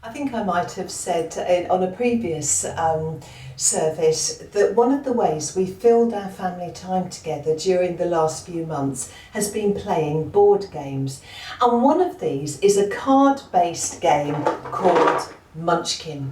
I think I might have said on a previous service that one of the ways we filled our family time together during the last few months has been playing board games. And one of these is a card-based game called Munchkin.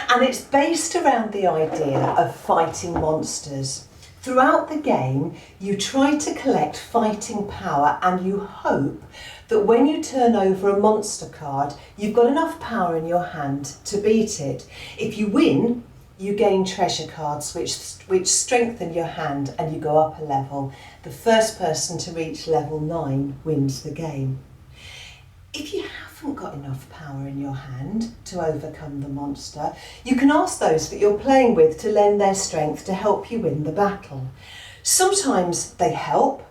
And it's based around the idea of fighting monsters. Throughout the game, you try to collect fighting power and you hope that when you turn over a monster card, you've got enough power in your hand to beat it. If you win, you gain treasure cards which strengthen your hand and you go up a level. The first person to reach level 9 wins the game. If you haven't got enough power in your hand to overcome the monster, you can ask those that you're playing with to lend their strength to help you win the battle. Sometimes they help,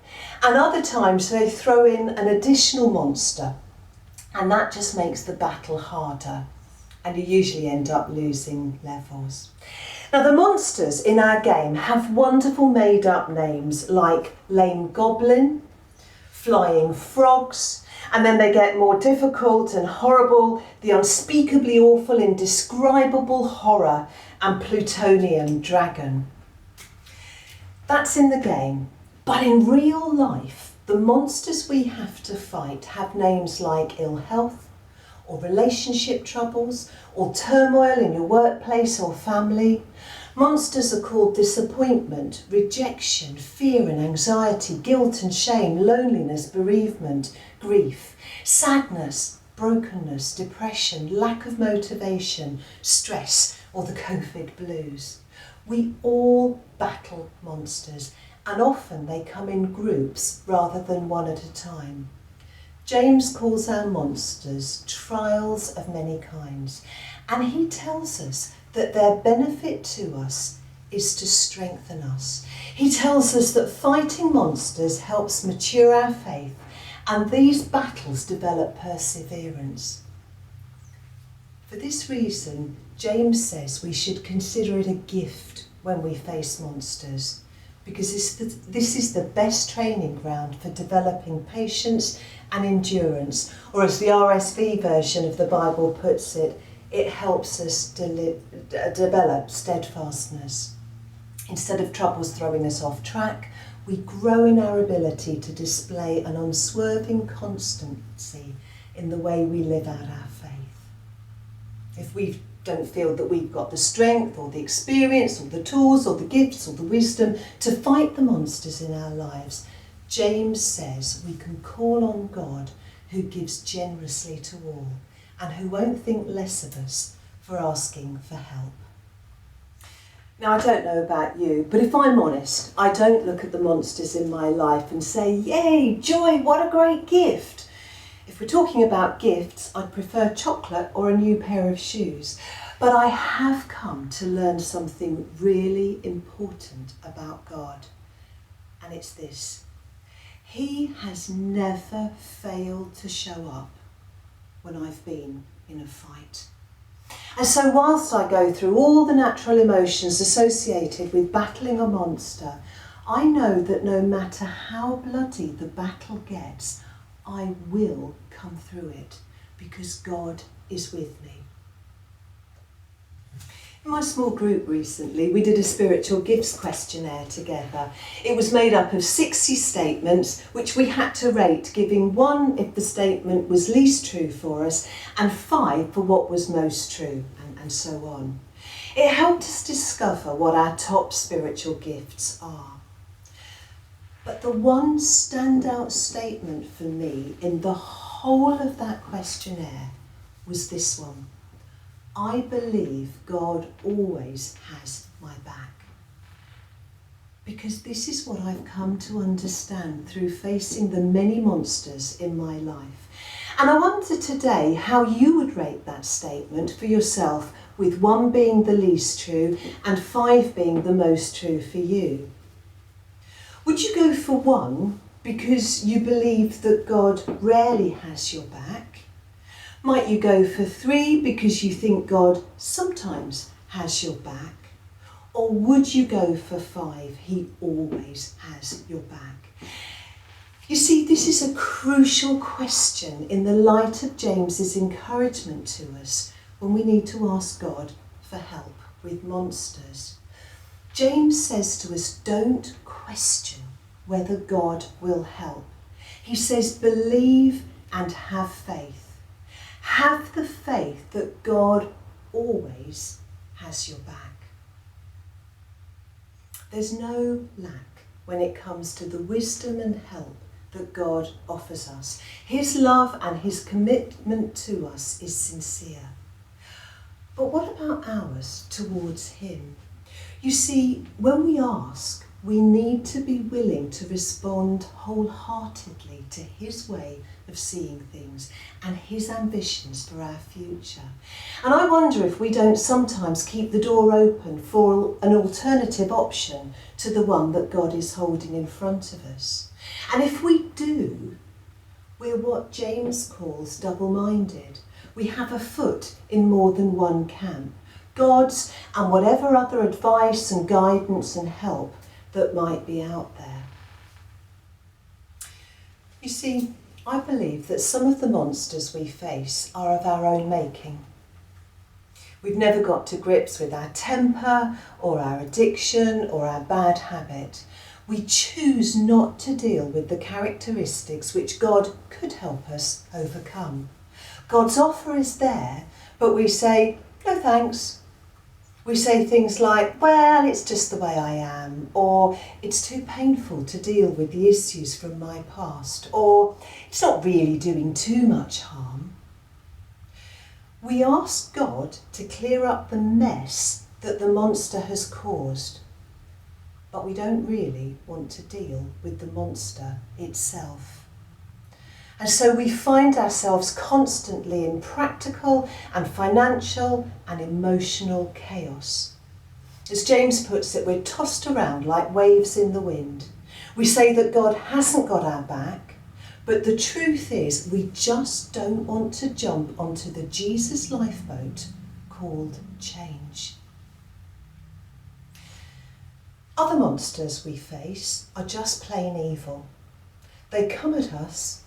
and other times they throw in an additional monster, and that just makes the battle harder, and you usually end up losing levels. Now, the monsters in our game have wonderful made-up names like Lame Goblin, Flying Frogs, and then they get more difficult and horrible, the Unspeakably Awful, Indescribable Horror, and Plutonian Dragon. That's in the game. But in real life, the monsters we have to fight have names like ill health, or relationship troubles, or turmoil in your workplace or family. Monsters are called disappointment, rejection, fear and anxiety, guilt and shame, loneliness, bereavement, grief, sadness, brokenness, depression, lack of motivation, stress, or the COVID blues. We all battle monsters, and often they come in groups rather than one at a time. James calls our monsters trials of many kinds, and he tells us that their benefit to us is to strengthen us. He tells us that fighting monsters helps mature our faith, and these battles develop perseverance. For this reason, James says we should consider it a gift when we face monsters, because this is the best training ground for developing patience and endurance, or as the RSV version of the Bible puts it, it helps us develop steadfastness. Instead of troubles throwing us off track, we grow in our ability to display an unswerving constancy in the way we live out our faith. If we don't feel that we've got the strength or the experience or the tools or the gifts or the wisdom to fight the monsters in our lives, James says we can call on God, who gives generously to all and who won't think less of us for asking for help. Now, I don't know about you, but if I'm honest, I don't look at the monsters in my life and say, yay, joy, what a great gift. If we're talking about gifts, I'd prefer chocolate or a new pair of shoes. But I have come to learn something really important about God. And it's this. He has never failed to show up when I've been in a fight. And so whilst I go through all the natural emotions associated with battling a monster, I know that no matter how bloody the battle gets, I will come through it because God is with me. In my small group recently, we did a spiritual gifts questionnaire together. It was made up of 60 statements, which we had to rate, giving 1 if the statement was least true for us, and 5 for what was most true, and so on. It helped us discover what our top spiritual gifts are. But the one standout statement for me in the whole of that questionnaire was this one. I believe God always has my back. Because this is what I've come to understand through facing the many monsters in my life. And I wonder today how you would rate that statement for yourself, with 1 being the least true and 5 being the most true for you. Would you go for 1 because you believe that God rarely has your back? Might you go for 3 because you think God sometimes has your back? Or would you go for 5? He always has your back. You see, this is a crucial question in the light of James's encouragement to us when we need to ask God for help with monsters. James says to us, don't question whether God will help. He says, believe and have faith. Have the faith that God always has your back. There's no lack when it comes to the wisdom and help that God offers us. His love and his commitment to us is sincere. But what about ours towards him? You see, when we ask, we need to be willing to respond wholeheartedly to his way of seeing things and his ambitions for our future. And I wonder if we don't sometimes keep the door open for an alternative option to the one that God is holding in front of us. And if we do, we're what James calls double-minded. We have a foot in more than one camp, God's and whatever other advice and guidance and help that might be out there. You see, I believe that some of the monsters we face are of our own making. We've never got to grips with our temper or our addiction or our bad habit. We choose not to deal with the characteristics which God could help us overcome. God's offer is there, but we say, no thanks. We say things like, well, it's just the way I am, or it's too painful to deal with the issues from my past, or it's not really doing too much harm. We ask God to clear up the mess that the monster has caused, but we don't really want to deal with the monster itself. And so we find ourselves constantly in practical and financial and emotional chaos. As James puts it, we're tossed around like waves in the wind. We say that God hasn't got our back, but the truth is we just don't want to jump onto the Jesus lifeboat called change. Other monsters we face are just plain evil. They come at us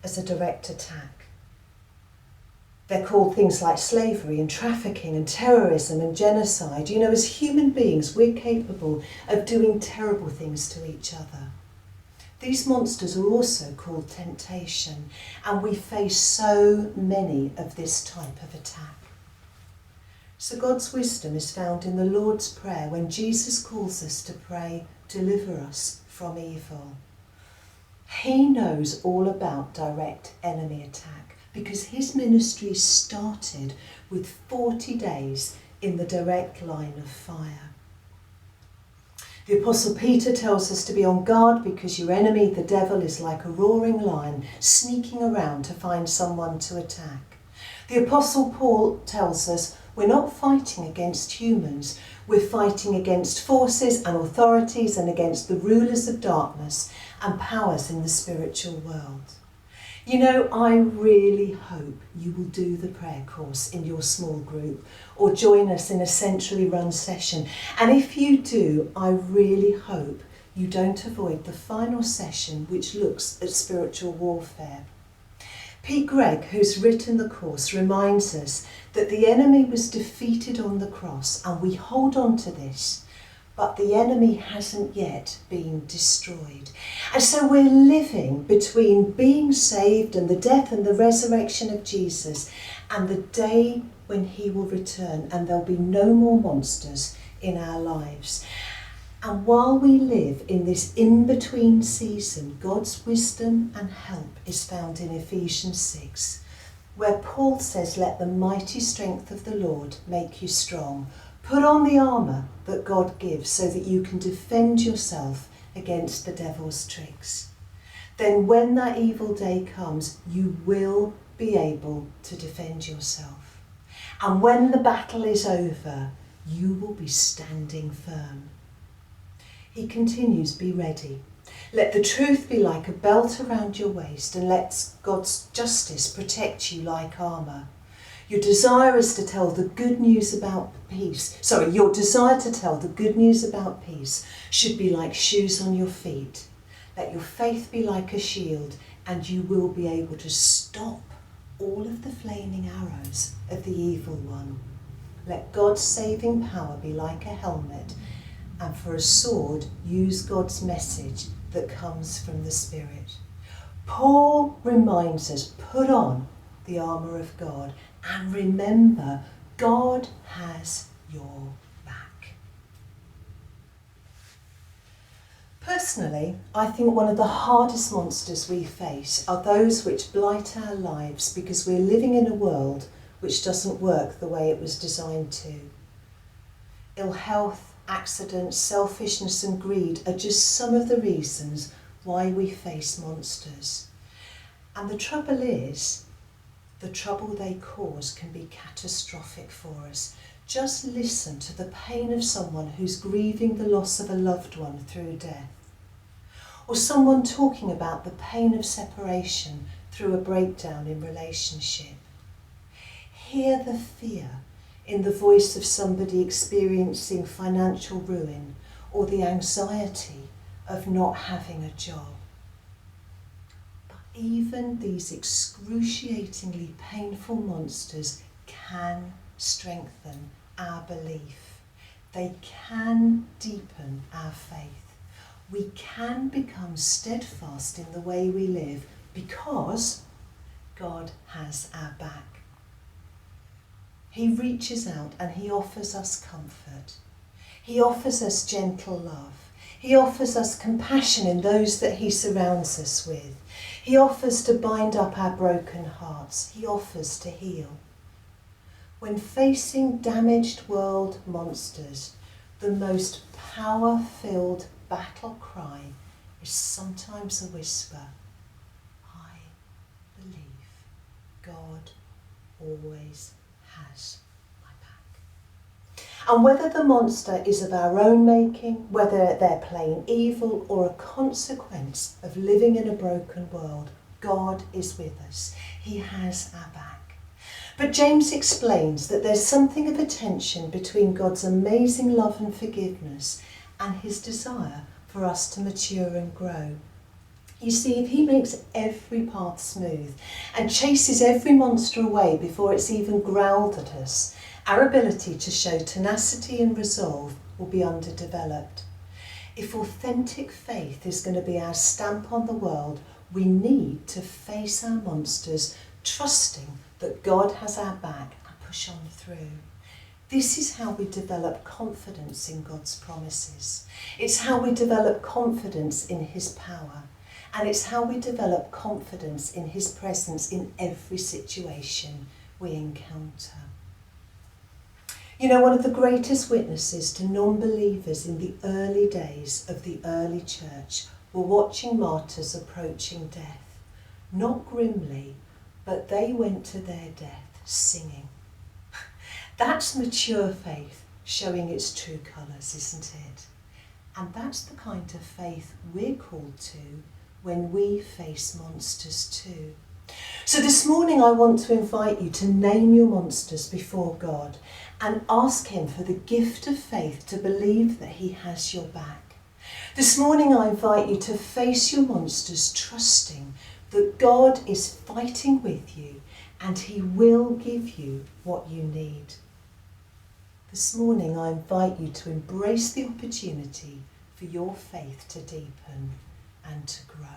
as a direct attack. They're called things like slavery and trafficking and terrorism and genocide. You know, as human beings, we're capable of doing terrible things to each other. These monsters are also called temptation, and we face so many of this type of attack. So God's wisdom is found in the Lord's Prayer when Jesus calls us to pray, deliver us from evil. He knows all about direct enemy attack because his ministry started with 40 days in the direct line of fire. The Apostle Peter tells us to be on guard because your enemy, the devil, is like a roaring lion sneaking around to find someone to attack. The Apostle Paul tells us we're not fighting against humans, we're fighting against forces and authorities and against the rulers of darkness and powers in the spiritual world. You know, I really hope you will do the prayer course in your small group or join us in a centrally run session. And if you do, I really hope you don't avoid the final session which looks at spiritual warfare. Pete Greig, who's written the course, reminds us that the enemy was defeated on the cross, and we hold on to this, but the enemy hasn't yet been destroyed. And so we're living between being saved and the death and the resurrection of Jesus and the day when he will return and there'll be no more monsters in our lives. And while we live in this in-between season, God's wisdom and help is found in Ephesians 6, where Paul says, let the mighty strength of the Lord make you strong. Put on the armour that God gives so that you can defend yourself against the devil's tricks. Then when that evil day comes, you will be able to defend yourself. And when the battle is over, you will be standing firm. He continues, be ready. Let the truth be like a belt around your waist, and let God's justice protect you like armour. Your desire to tell the good news about peace should be like shoes on your feet. Let your faith be like a shield, and you will be able to stop all of the flaming arrows of the evil one. Let God's saving power be like a helmet, and for a sword use God's message that comes from the Spirit. Paul reminds us, put on the armour of God, and remember, God has your back. Personally, I think one of the hardest monsters we face are those which blight our lives because we're living in a world which doesn't work the way it was designed to. Ill health, accidents, selfishness and greed are just some of the reasons why we face monsters. And the trouble is, the trouble they cause can be catastrophic for us. Just listen to the pain of someone who's grieving the loss of a loved one through death. Or someone talking about the pain of separation through a breakdown in relationship. Hear the fear in the voice of somebody experiencing financial ruin or the anxiety of not having a job. But even these excruciatingly painful monsters can strengthen our belief. They can deepen our faith. We can become steadfast in the way we live because God has our back. He reaches out and he offers us comfort. He offers us gentle love. He offers us compassion in those that he surrounds us with. He offers to bind up our broken hearts. He offers to heal. When facing damaged world monsters, the most power-filled battle cry is sometimes a whisper. I believe God always has my back. And whether the monster is of our own making, whether they're plain evil or a consequence of living in a broken world, God is with us. He has our back. But James explains that there's something of a tension between God's amazing love and forgiveness and his desire for us to mature and grow. You see, if he makes every path smooth and chases every monster away before it's even growled at us, our ability to show tenacity and resolve will be underdeveloped. If authentic faith is going to be our stamp on the world, we need to face our monsters, trusting that God has our back and push on through. This is how we develop confidence in God's promises. It's how we develop confidence in his power. And it's how we develop confidence in his presence in every situation we encounter. You know, one of the greatest witnesses to non-believers in the early days of the early church were watching martyrs approaching death. Not grimly, but they went to their death singing. That's mature faith showing its true colours, isn't it? And that's the kind of faith we're called to when we face monsters too. So this morning I want to invite you to name your monsters before God and ask him for the gift of faith to believe that he has your back. This morning I invite you to face your monsters trusting that God is fighting with you and he will give you what you need. This morning I invite you to embrace the opportunity for your faith to deepen and to grow.